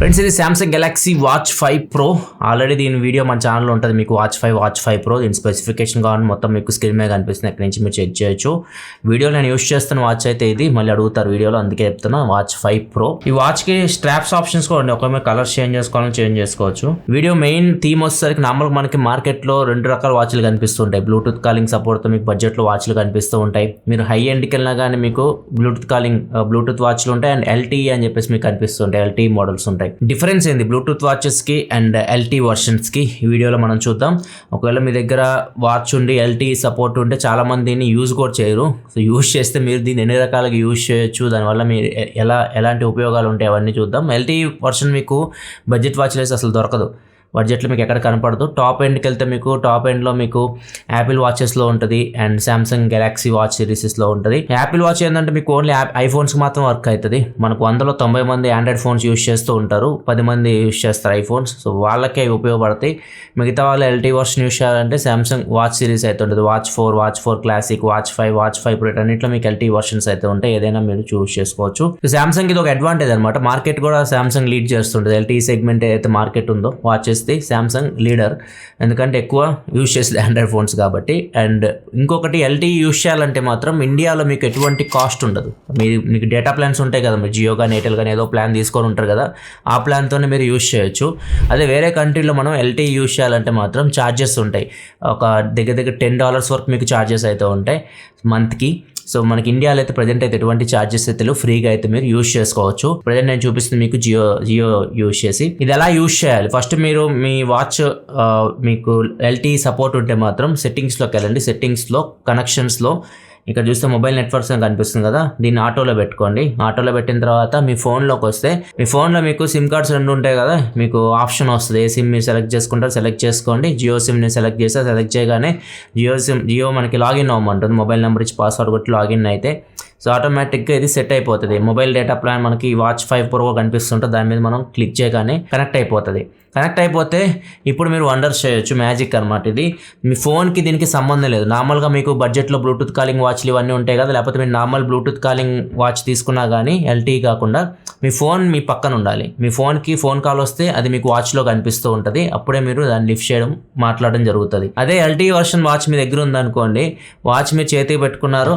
Friends, ఇది Samsung Galaxy watch 5 Pro. Already దీని video మన ఛానల్లో ఉంటుంది. మీకు వాచ్ 5 Pro దీని స్పెసిఫికేషన్ కావాలి మొత్తం మీకు స్క్రీన్ మీద కనిపిస్తుంది. అక్కడి నుంచి మీరు చెక్ చేయొచ్చు. వీడియో నేను యూస్ చేస్తున్న వాచ్ అయితే ఇది. మళ్ళీ అడుగుతారు వీడియోలో, అందుకే చెప్తున్నా. Watch 5 Pro. ఈ వాచ్కి స్ట్రాప్స్ ఆప్షన్స్ కూడా ఉన్నాయి. ఒకవేళ కలర్స్ చేంజ్ చేసుకోవాలని చేంజ్ చేసుకోవచ్చు. వీడియో మెయిన్ థీమ్ వచ్చేసరికి నార్మల్గా మనకి మార్కెట్లో 2 రకాల వాచ్లు కనిపిస్తుంటాయి. బ్లూటూత్ కాలింగ్ సపోర్ట్తో మీకు బడ్జెట్లో వాచ్లు కనిపిస్తూ ఉంటాయి. మీరు హై ఎండ్కి వెళ్ళినా కానీ మీకు బ్లూటూత్ వాచ్లు ఉంటాయి. అండ్ LTE అని చెప్పేసి మీకు కనిపిస్తుంటాయి. LTE మోడల్స్ ఉంటాయి. డిఫరెన్స్ ఏంది బ్లూటూత్ వాచెస్ కి అండ్ LTE వర్షన్స్ కి ఈ వీడియోలో మనం చూద్దాం. ఒకవేళ మీ దగ్గర వాచ్ ఉండి LTE సపోర్ట్ ఉంటే చాలా మంది దీన్ని యూజ్ కూడా చేయరు. సో యూజ్ చేస్తే మీరు దీన్ని ఎన్ని రకాలుగా యూజ్ చేయొచ్చు, దానివల్ల మీరు ఎలాంటి ఉపయోగాలు ఉంటాయి అవన్నీ చూద్దాం. LTE వర్షన్ మీకు బడ్జెట్ వాచ్లు వేసి అసలు దొరకదు. బడ్జెట్లో మీకు ఎక్కడ కనపడదు. టాప్ ఎండ్కి వెళ్తే మీకు టాప్ ఎండ్లో మీకు యాపిల్ వాచెస్లో ఉంటుంది అండ్ సామ్సంగ్ గెలాక్సీ వాచ్ సిరీసెస్లో ఉంటుంది. యాపిల్ వాచ్ ఏంటంటే మీకు ఓన్లీ ఐఫోన్స్కి మాత్రం వర్క్ అవుతుంది. మనకు 100లో 90 మంది ఆండ్రాయిడ్ ఫోన్స్ యూజ్ చేస్తూ ఉంటారు, 10 మంది యూజ్ చేస్తారు ఐఫోన్స్. సో వాళ్ళకే ఉపయోగపడతాయి. మిగతా వాళ్ళు LTE వర్షన్ యూజ్ చేయాలంటే సామ్సంగ్ వాచ్ సిరీస్ అయితే ఉంటుంది. వాచ్ 4 క్లాసిక్, వాచ్ 5 Pro అన్నింటిలో మీకు LTE వర్షన్స్ అయితే ఉంటాయి. ఏదైనా మీరు చూస్ చేసుకోవచ్చు. సామ్సంగ్ ఇది ఒక అడ్వాంటేజ్ అనమాట. మార్కెట్ కూడా సామ్సంగ్ లీడ్ చేస్తుంటుంది. LTE సెగ్మెంట్ ఏదైతే మార్కెట్ ఉందో వాచెస్ సామ్సంగ్ లీడర్, ఎందుకంటే ఎక్కువ యూజ్ చేసేది ఆండ్రాయిడ్ ఫోన్స్ కాబట్టి. అండ్ ఇంకొకటి LTE యూజ్ చేయాలంటే మాత్రం ఇండియాలో మీకు ఎటువంటి కాస్ట్ ఉండదు. మీకు డేటా ప్లాన్స్ ఉంటాయి కదా, మీరు జియో కానీ ఎయిర్టెల్ కానీ ఏదో ప్లాన్ తీసుకొని ఉంటారు కదా, ఆ ప్లాన్తోనే మీరు యూజ్ చేయొచ్చు. అదే వేరే కంట్రీలో మనం LTE యూజ్ చేయాలంటే మాత్రం ఛార్జెస్ ఉంటాయి. ఒక దగ్గర $10 వరకు మీకు ఛార్జెస్ అయితే ఉంటాయి మంత్కి. సో మనకి ఇండియాలో అయితే ప్రజెంట్ అయితే ఎటువంటి ఛార్జెస్ అయితే ఫ్రీగా అయితే మీరు యూజ్ చేసుకోవచ్చు. ప్రజెంట్ నేను చూపిస్తుంది మీకు జియో యూజ్ చేసి. ఇది ఎలా యూజ్ చేయాలి, ఫస్ట్ మీరు మీ వాచ్ మీకు LTE సపోర్ట్ ఉంటే మాత్రం సెట్టింగ్స్లోకి వెళ్ళండి. సెట్టింగ్స్లో కనెక్షన్స్లో ఇక్కడ చూస్తే మొబైల్ నెట్వర్క్స్ అని కనిపిస్తుంది కదా, దీన్ని ఆటోలో పెట్టుకోండి. ఆటోలో పెట్టిన తర్వాత మీ ఫోన్లోకి వస్తే మీ ఫోన్లో మీకు సిమ్ కార్డ్స్ 2 ఉంటాయి కదా, మీకు ఆప్షన్ వస్తుంది. ఏ సిమ్ మీరు సెలెక్ట్ చేసుకుంటారో సెలెక్ట్ చేసుకోండి. జియో సిమ్ని సెలెక్ట్ చేస్తే సెలెక్ట్ చేయగానే జియో మనకి లాగిన్ అవ్వమంటుంది. మొబైల్ నెంబర్ ఇచ్చి పాస్వర్డ్ కొట్టి లాగిన్ అయితే సో ఆటోమేటిక్గా ఇది సెట్ అయిపోతుంది. మొబైల్ డేటా ప్లాన్ మనకి వాచ్ 5 Pro కనిపిస్తుంటే దాని మీద మనం క్లిక్ చేయగానే కనెక్ట్ అయిపోతుంది. కనెక్ట్ అయిపోతే ఇప్పుడు మీరు వండర్స్ చేయొచ్చు. మ్యాజిక్ అనమాట ఇది. మీ ఫోన్కి దీనికి సంబంధం లేదు. నార్మల్గా మీకు బడ్జెట్లో బ్లూటూత్ కాలింగ్ వాచ్లు ఇవన్నీ ఉంటాయి కదా, లేకపోతే మీరు నార్మల్ బ్లూటూత్ కాలింగ్ వాచ్ తీసుకున్నా కానీ LTE కాకుండా మీ ఫోన్ మీ పక్కన ఉండాలి. మీ ఫోన్కి ఫోన్ కాల్ వస్తే అది మీకు వాచ్లో కనిపిస్తూ ఉంటుంది. అప్పుడే మీరు దాన్ని లిఫ్ట్ చేయడం, మాట్లాడడం జరుగుతుంది. అదే LTE వర్షన్ వాచ్ మీ దగ్గర ఉందనుకోండి, వాచ్ మీరు చేతికి పెట్టుకున్నారు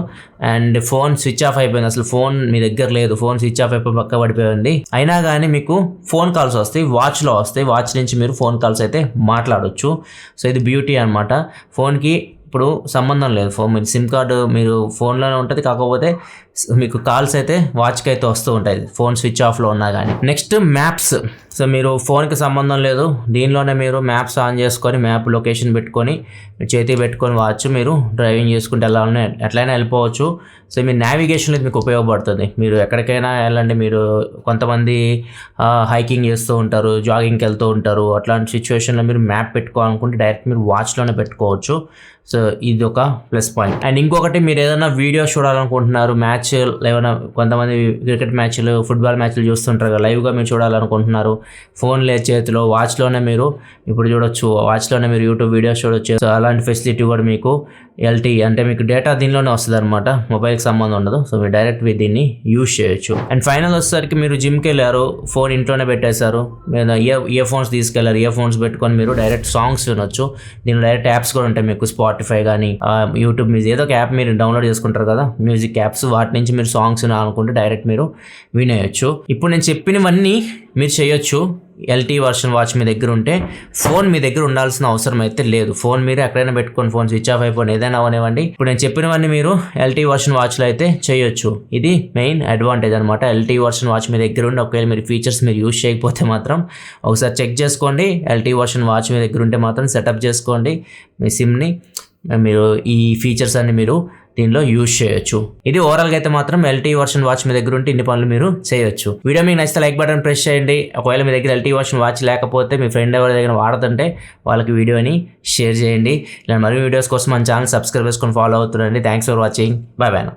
అండ్ ఫోన్ స్విచ్ ఆఫ్ అయిపోయింది, అసలు ఫోన్ మీ దగ్గర లేదు, ఫోన్ స్విచ్ ఆఫ్ అయిపోయి పక్క పడిపోయింది, అయినా కానీ మీకు ఫోన్ కాల్స్ వస్తాయి, వాచ్లో వస్తాయి. వాచ్ నుంచి మీరు ఫోన్ కాల్స్ అయితే మాట్లాడొచ్చు. సో ఇది బ్యూటీ అనమాట. ఫోన్కి ఇప్పుడు సంబంధం లేదు. మీరు సిమ్ కార్డు మీరు ఫోన్లోనే ఉంటుంది, కాకపోతే మీకు కాల్స్ అయితే వాచ్కి అయితే వస్తూ ఉంటాయి ఫోన్ స్విచ్ ఆఫ్లో ఉన్నా కానీ. Next maps. సో మీరు ఫోన్కి సంబంధం లేదు, దీనిలోనే మీరు మ్యాప్స్ ఆన్ చేసుకొని మ్యాప్ లొకేషన్ పెట్టుకొని చేతికి పెట్టుకొని వాచ్ మీరు డ్రైవింగ్ చేసుకుంటే ఎట్లయినా వెళ్ళిపోవచ్చు. సో మీ నావిగేషన్ మీకు ఉపయోగపడుతుంది. మీరు ఎక్కడికైనా వెళ్ళండి. మీరు కొంతమంది హైకింగ్ చేస్తూ ఉంటారు, జాగింగ్కి వెళ్తూ ఉంటారు. అట్లాంటి సిచ్యువేషన్లో మీరు మ్యాప్ పెట్టుకోవాలనుకుంటే డైరెక్ట్ మీరు వాచ్లోనే పెట్టుకోవచ్చు. సో ఇది ఒక ప్లస్ పాయింట్. అండ్ ఇంకొకటి, మీరు ఏదైనా వీడియో చూడాలనుకుంటున్నారు, మ్యాచ్ ఏమైనా కొంతమంది క్రికెట్ మ్యాచ్లు, ఫుట్బాల్ మ్యాచ్లు చూస్తుంటారు కదా, లైవ్గా మీరు చూడాలనుకుంటున్నారు, ఫోన్ లేదు చేతిలో, వాచ్లోనే మీరు ఇప్పుడు చూడొచ్చు. వాచ్లోనే మీరు యూట్యూబ్ వీడియోస్ చూడొచ్చు. సో అలాంటి ఫెసిలిటీ కూడా మీకు LTE అంటే మీకు డేటా దీనిలోనే వస్తుంది అనమాట, మొబైల్కి సంబంధం ఉండదు. సో మీరు డైరెక్ట్ దీన్ని యూజ్ చేయొచ్చు. అండ్ ఫైనల్ వచ్చేసరికి మీరు జిమ్కి వెళ్ళారు, ఫోన్ ఇంట్లోనే పెట్టేశారు, ఇయర్ ఫోన్స్ తీసుకెళ్లారు, ఇయర్ ఫోన్స్ పెట్టుకొని మీరు డైరెక్ట్ సాంగ్స్ వినొచ్చు. దీనిలో డైరెక్ట్ యాప్స్ కూడా ఉంటాయి మీకు, స్పాటిఫై కానీ యూట్యూబ్ మ్యూజిక్, ఏదో ఒక యాప్ మీరు డౌన్లోడ్ చేసుకుంటారు కదా మ్యూజిక్ యాప్స్, వాటి నుంచి మీరు సాంగ్స్ వినాలనుకుంటే డైరెక్ట్ మీరు వినేయచ్చు. ఇప్పుడు నేను చెప్పినవన్నీ మీరు చేయొచ్చు. LTE వర్షన్ వాచ్ మీ దగ్గర ఉంటే. ఫోన్ మీ దగ్గర ఉండాల్సిన అవసరం అయితే లేదు. ఫోన్ మీరు ఎక్కడైనా పెట్టుకొని ఫోన్ స్విచ్ ఆఫ్ అయిపోయి ఏదైనా అవనివ్వండి. ఇప్పుడు నేను చెప్పినవన్నీ మీరు LTE వర్షన్ వాచ్లో అయితే చేయొచ్చు. ఇది మెయిన్ అడ్వాంటేజ్ అనమాట. LTE వర్షన్ వాచ్ మీ దగ్గర ఉండి ఒకవేళ మీరు ఫీచర్స్ మీరు యూజ్ చేయకపోతే మాత్రం ఒకసారి చెక్ చేసుకోండి. LTE వర్షన్ వాచ్ మీ దగ్గర ఉంటే మాత్రం సెటప్ చేసుకోండి మీ సిమ్ని. మీరు ఈ ఫీచర్స్ అన్ని మీరు దీనిలో యూజ్ చేయొచ్చు. ఇది ఓవరాల్గా అయితే మాత్రం LTE వర్షన్ వాచ్ మీ దగ్గర ఉంటే ఇన్ని పనులు మీరు చేయొచ్చు. వీడియో మీకు నచ్చితే లైక్ బటన్ ప్రెస్ చేయండి. ఒకవేళ మీ దగ్గర LTE వర్షన్ వాచ్ లేకపోతే మీ ఫ్రెండ్ ఎవరి దగ్గర వాడుతుంటే వాళ్ళకి వీడియోని షేర్ చేయండి. ఇలా మరిన్ని వీడియోస్ కోసం మన ఛానల్ సబ్స్క్రైబ్ చేసుకొని ఫాలో అవుతుండండి. Thanks for watching. Bye bye.